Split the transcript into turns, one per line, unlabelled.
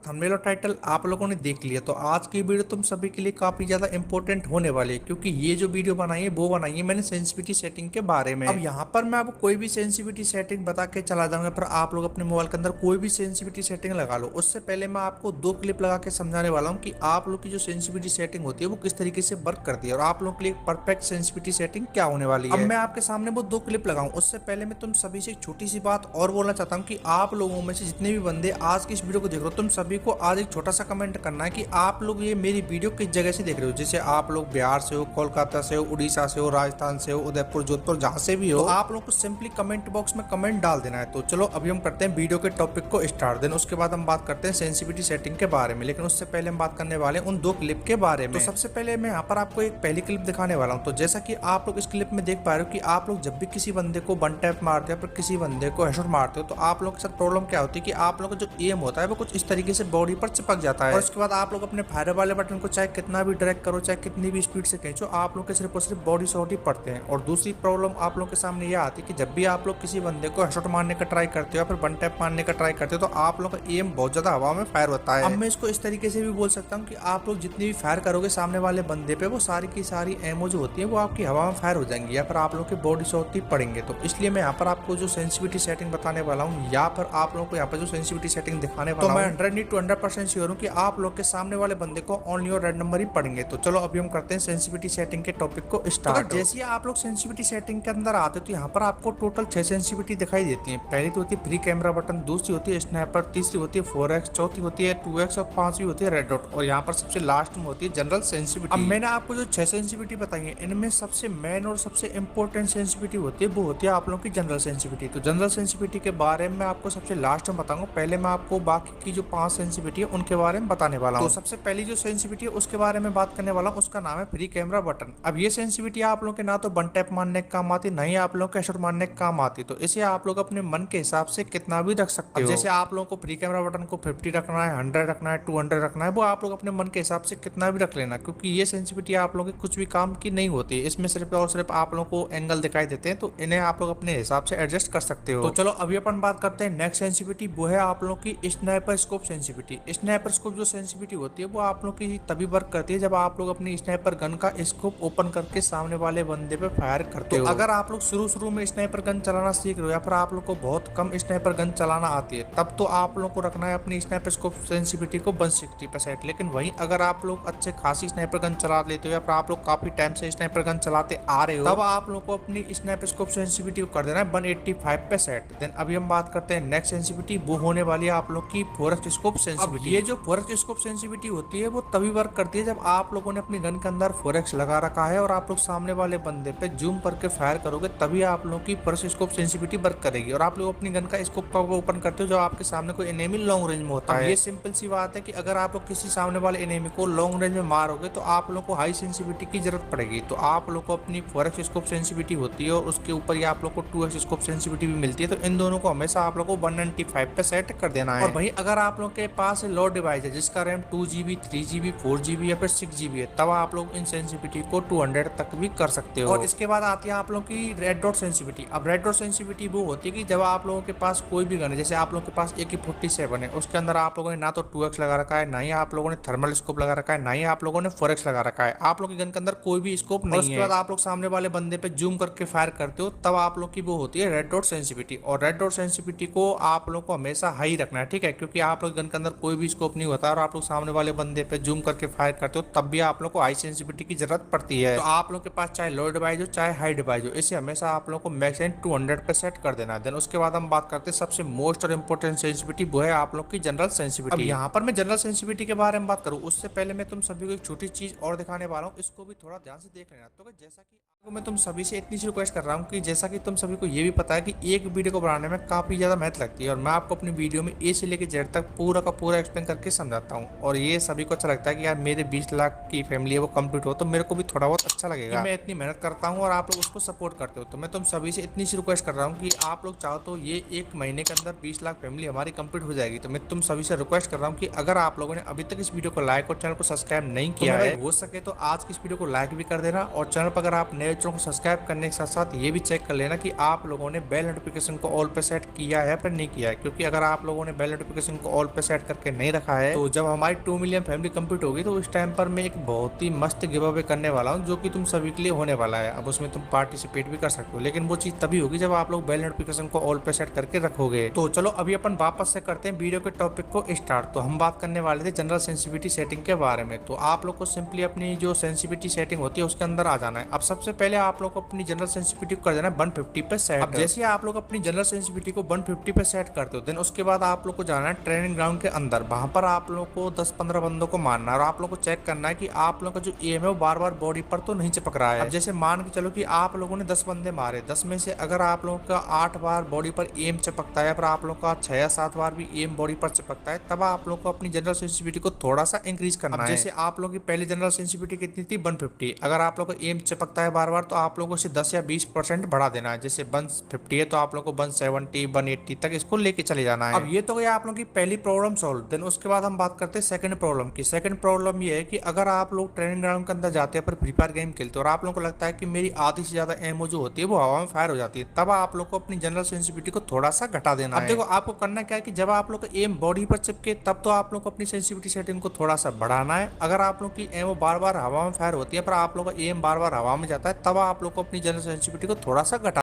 Thumbnail और title आप लोगों ने देख लिया, तो आज की वीडियो तुम सभी के लिए काफी ज्यादा इंपॉर्टेंट होने वाली है, क्योंकि ये जो वीडियो बनाई है वो बनाई है मैंने सेंसिटिविटी सेटिंग के बारे में। अब यहाँ पर मैं आपको कोई भी सेंसिटिविटी सेटिंग बता के चला जाऊंगा, पर आप लोग अपने मोबाइल के अंदर कोई भी सेंसिटिविटी सेटिंग लगा लो। उससे पहले मैं आपको दो क्लिप लगा के समझाने वाला हूँ कि आप लोग की जो सेंसिटिविटी सेटिंग होती है वो किस तरीके से वर्क करती है और आप लोग के लिए परफेक्ट सेंसिटिविटी सेटिंग क्या होने वाली है। अब मैं आपके सामने वो दो क्लिप लगाऊं, उससे पहले मैं तुम सभी से एक छोटी सी बात और बोलना चाहता हूँ कि आप लोगों में से जितने भी बंदे आज की इस वीडियो को देख रहे हो, तुम सभी को आज एक छोटा सा कमेंट करना है कि आप लोग ये मेरी वीडियो किस जगह से देख रहे हो। जैसे आप लोग बिहार से हो, कोलकाता से हो, उड़ीसा से हो, राजस्थान से हो, उदयपुर, जोधपुर, जहां से भी हो, तो आप लोग को सिंपली कमेंट बॉक्स में कमेंट डाल देना है। तो चलो अभी हम करते हैं वीडियो के टॉपिक को स्टार्ट। देन उसके बाद हम बात करते हैं सेंसिटिविटी सेटिंग के बारे में, लेकिन उससे पहले हम बात करने वाले हैं उन दो क्लिप के बारे में। तो सबसे पहले मैं यहाँ पर आपको एक पहली क्लिप दिखाने वाला हूँ। तो जैसा कि आप लोग इस क्लिप में देख पा रहे हो कि आप लोग जब भी किसी बंदे को वन टैप मारते हो, पर किसी बंदे को हेडशॉट मारते हो, तो आप लोग के साथ प्रॉब्लम क्या होती है कि आप लोग का जो एम होता है वो कुछ इस तरीके से बॉडी पर चिपक जाता है। और उसके बाद आप लोग अपने फायर वाले बटन को चाहे कितना भी ड्रैग करो, चाहे कितनी भी स्पीड से खींचो, आप लोग के सिर्फ और सिर्फ बॉडी शॉट ही पड़ते हैं। और दूसरी प्रॉब्लम आप लोग के सामने यह आती है कि जब भी आप लोग किसी बंदे को हेडशॉट मारने का ट्राई करते हो या फिर वन टैप मारने का ट्राई करते हो, तो आप लोग का एम बहुत ज्यादा हवा में फायर होता है। अब मैं इसको इस तरीके से भी बोल सकता हूँ कि आप लोग जितनी भी फायर करोगे सामने वाले बंदे पे, वो सारी की सारी एमओ जो होती है वो आपकी हवा में फायर हो जाएंगी या फिर आप लोग के बॉडी शॉट ही पड़ेंगे। तो इसलिए मैं यहाँ पर आपको जो सेंसिटिविटी सेटिंग बताने वाला हूँ या फिर आप लोगों को यहाँ पर जो सेंसिटिविटी सेटिंग दिखाने वाला हूँ, तो मैं 100% श्योर हूँ कि आप लोग के सामने वाले बंदे को ओनली और रेड नंबर ही पड़ेंगे। तो चलो अभी हम करते हैं सेंसिटिविटी सेटिंग के टॉपिक को स्टार्ट। तो जैसे आप लोग सेंसिटिविटी सेटिंग के अंदर आते हो तो यहाँ पर आपको टोटल 6 सेंसिटिविटी दिखाई देती है। पहली तो होती है फ्री कैमरा बटन, दूसरी होती है स्नैपर, तीसरी होती है 4x, चौथी होती है 2x और पांचवी होती है रेड डॉट, और यहाँ पर सबसे लास्ट में होती है जनरल सेंसिटिविटी। अब मैंने आपको जो 6 सेंसिटिविटी बताई है, इनमें सबसे मेन और सबसे इंपॉर्टेंट सेंसिटिविटी होती है वो होती है आप लोगों की जनरल सेंसिटिविटी। तो जनरल सेंसिटिविटी के बारे में आपको सबसे लास्ट में बताऊंगा, पहले मैं आपको बाकी की जो 5 सेंसिटिविटी है उनके बारे में बताने वाला हूँ। तो सबसे पहली जो सेंसिटिविटी है उसके बारे में बात करने वाला हूँ, उसका नाम है फ्री कैमरा बटन। अब ये सेंसिटिविटी आप लोग के ना तो वन टैप मारने का काम आती, नहीं आप लोग के हेडशॉट मारने का काम आती, तो इसे आप लोग अपने मन के हिसाब से कितना भी रख सकते हो। जैसे आप लोगों को फ्री कैमरा बटन को 50 रखना है, 100 रखना है, 200 रखना है, वो आप लोग अपने मन के हिसाब से कितना भी रख लेना, क्योंकि ये सेंसिटिविटी आप लोगों के कुछ भी काम की नहीं होती है। इसमें सिर्फ और सिर्फ आप लोगों को एंगल दिखाई देते हैं, तो इन्हें आप लोग अपने हिसाब से एडजस्ट कर सकते हो। तो चलो अभी अपन बात करते हैं नेक्स्ट सेंसिटिविटी, वो है आप लोग की sniper scope sensitivity. Sniper scope जो सेंसिटिविटी होती है वो आप लोग की तभी वर्क करती है जब आप लोग अपनी स्नाइपर गन का स्कोप ओपन करके सामने वाले बंदे पे फायर करते हो। अगर आप लोग शुरू में स्नाइपर गन चलाना सीख रहे हो या फिर आप लोग को बहुत कम स्नाइपर गन चलाना आती है, तब तो आप लोग को रखना है अपनी स्नाइपर स्कोप सेंसिटिविटी को 160%। लेकिन वहीं अगर आप लोग अच्छे खासी स्नाइपर गन चला लेते हो या फिर आप लोग काफी टाइम से स्नाइपर गन चलाते आ रहे हो, तब आप लोग को अपनी स्नाइपर स्कोप सेंसिटिविटी को कर देना है 185%। देन अभी हम बात करते हैं नेक्स्ट सेंसिटिविटी, वो होने वाली है आप लोग की 4x स्कोप सेंसिटिविटी। ये जो 4x स्कोप सेंसिटिविटी होती है वो तभी वर्क करती है जब आप लोगों ने अपनी गन के अंदर 4x लगा रखा है और आप लोग सामने वाले बंदे पे जूम करके फायर करोगे, तभी आप लोगों की 4x स्कोप सेंसिटिविटी वर्क करेगी। और आप लोग अपनी गन का स्कोप कब ओपन करते हो जब आपके सामने कोई एनिमी लॉन्ग रेंज में होता है। ये सिंपल सी बात है कि अगर आप लोग किसी सामने वाले एनिमी को लॉन्ग रेंज में मारोगे तो आप लोग को हाई सेंसिटिविटी की जरूरत पड़ेगी। तो आप लोग को अपनी 4x स्कोप सेंसिटिविटी होती है और उसके ऊपर ही आप लोग को 2x स्कोप सेंसिटिविटी भी मिलती है, तो इन दोनों को हमेशा आप लोग को 195 पे सेट कर देना है। और वहीं अगर आप लोग के पास लो डिवाइस है जिसका रैम 2GB, 3GB, 4GB या फिर 6GB है, तब आप लोग इन सेंसिटिविटी को 200 तक भी कर सकते हो। और इसके बाद आती है आप लोग की रेड डॉट सेंसिटिविटी। अब रेड डॉट सेंसिटिविटी वो होती है कि जब आप लोगों के पास कोई भी गन है, जैसे आप लोगों के पास AK-47 है, उसके अंदर आप लोगों ने ना तो 2x लगा रखा है, ना ही आप लोगों ने थर्मल स्कोप लगा रखा है, ना ही आप लोगों ने 4x लगा रखा है, आप लोग की गन के अंदर कोई भी स्कोप नहीं है। उसके बाद आप लोग सामने वाले बंदे पे जूम करके फायर करते हो, तब आप लोग की वो होती है रेड डॉट सेंसिटिविटी। और रेड डॉट सेंसिटिविटी को आप लोग को हमेशा हाई रखना है, ठीक है, क्योंकि आप लोग गन के अंदर कोई भी स्कोप नहीं होता और आप लोग सामने वाले बंदे पे जूम करके फायर करते हो, तब भी आप लोग को हाई सेंसिटिविटी की जरूरत पड़ती है। तो आप लोग के पास चाहे लो डिवाइस हो चाहे हाई डिवाइस हो, इसे हमेशा आप लोग को मैक्सिमम 200 पे सेट कर देना है। देन उसके बाद हम बात करते हैं सबसे मोस्ट और इंपॉर्टेंट सेंसिटिविटी, वो है आप लोग की जनरल सेंसिटिविटी। अब यहाँ पर मैं जनरल सेंसिटिविटी के बारे में बात करूँ उससे पहले मैं तुम सभी को एक छोटी चीज और दिखाने वाला हूँ, इसको भी थोड़ा ध्यान से देख लेना। तो जैसा कि मैं तुम सभी से इतनी सी रिक्वेस्ट कर रहा हूँ कि जैसा कि तुम सभी को ये भी पता है कि एक वीडियो को बनाने में काफी ज्यादा मेहनत लगती है, और मैं आपको अपनी वीडियो में ए से लेकर जेड तक पूरा का पूरा एक्सप्लेन करके समझाता हूँ, और ये सभी को अच्छा लगता है कि यार मेरे 20 लाख की फैमिली है वो कंप्लीट हो, तो मेरे को भी थोड़ा बहुत अच्छा लगेगा। मैं इतनी मेहनत करता हूँ और आप लोग उसको सपोर्ट करते हो, तो मैं तुम सभी से इतनी सी रिक्वेस्ट कर रहा हूँ कि आप लोग चाहो तो ये 1 महीने के अंदर 20 लाख फैमिली हमारी कंप्लीट हो जाएगी। तो मैं तुम सभी से रिक्वेस्ट कर रहा हूँ कि अगर आप लोगों ने अभी तक इस वीडियो को लाइक और चैनल को सब्सक्राइब नहीं किया है, हो सके तो आज की इस वीडियो को लाइक भी कर देना, और चैनल पर अगर आप नए चैनल को सब्सक्राइब करने के साथ साथ ये भी चेक कर लेना कि आप लोगों ने बेल नोटिफिकेशन को ऑल पे सेट किया है फिर नहीं किया है, क्योंकि अगर आप लोगों ने बेल नोटिफिकेशन को ऑल पे सेट करके नहीं रखा है। तो जब हमारी 2 मिलियन फैमिली कंप्लीट होगी तो उस टाइम पर मैं एक बहुत ही मस्त गिव अवे करने वाला हूँ, जो कि तुम सभी के लिए होने वाला है। अब उसमें तुम पार्टिसिपेट भी कर सकते हो, लेकिन वो चीज तभी होगी जब आप लोग बेल नोटिफिकेशन को ऑल पे सेट करके रखोगे। तो चलो अभी अपन वापस से करते हैं वीडियो के टॉपिक को स्टार्ट। तो हम बात करने वाले थे जनरल सेंसिटिविटी सेटिंग के बारे में। तो आप लोग को सिंपली अपनी जो सेंसिटिविटी सेटिंग होती है उसके अंदर आ जाना है। अब सबसे पहले आप लोग को अपनी जनरल सेंसिटिविटी कर देना है 150 पे सेट। अब जैसे आप लोग अपनी जनरल सेंसिटिविटी को 150 पे सेट करते हो, देन उसके बाद आप लोग को जाना है ट्रेनिंग ग्राउंड के अंदर। वहां पर आप लोग को 10-15 बंदों को मारना है और आप लोग को चेक करना है कि आप लोग का जो एम है वो बार बार बॉडी पर तो नहीं चिपक रहा है। अब जैसे मान के चलो कि आप लोगों ने 10 बंदे मारे, 10 में से अगर आप लोगों का 8 बार बॉडी पर एम चिपकता है पर आप लोग का 6 या 7 बार भी एम बॉडी पर चिपकता है, तब आप लोग को अपनी जनरल सेंसिटिविटी को थोड़ा सा इंक्रीज करना है। जैसे आप लोगों की पहली जनरल सेंसिटिविटी कितनी थी 150, अगर आप लोग को एम चिपकता है बार बार तो आप लोगों को इसे 10 या 20% बढ़ा देना है। जैसे 150 है तो आप लोग को 170 180 तक इसको लेके चले जाना है। अब ये तो गया आप लोगों की पहली प्रॉब्लम सॉल्व। देन उसके बाद हम बात करते हैं सेकंड प्रॉब्लम की। सेकंड प्रॉब्लम ये है कि अगर आप लोग ट्रेनिंग ग्राउंड के अंदर जाते हैं पर फ्री फायर गेम खेलते हो और आप लोगों को लगता है कि मेरी आधी से ज्यादा एमओ जो होती है वो हवा में फायर हो जाती है, तब आप लोग को अपनी जनरल सेंसिटिविटी को थोड़ा सा घटा देना है। अब देखो आपको करना क्या है कि जब आप लोग का एम बॉडी पर चिपके तब तो आप लोग को अपनी सेंसिटिविटी सेटिंग को थोड़ा सा बढ़ाना है। अगर आप लोग की एमओ बार बार हवा में फायर होती है पर आप लोग का एम बार बार हवा में जाता है, तब आप लोग को अपनी जनरल सेंसिटिविटी को थोड़ा सा घटा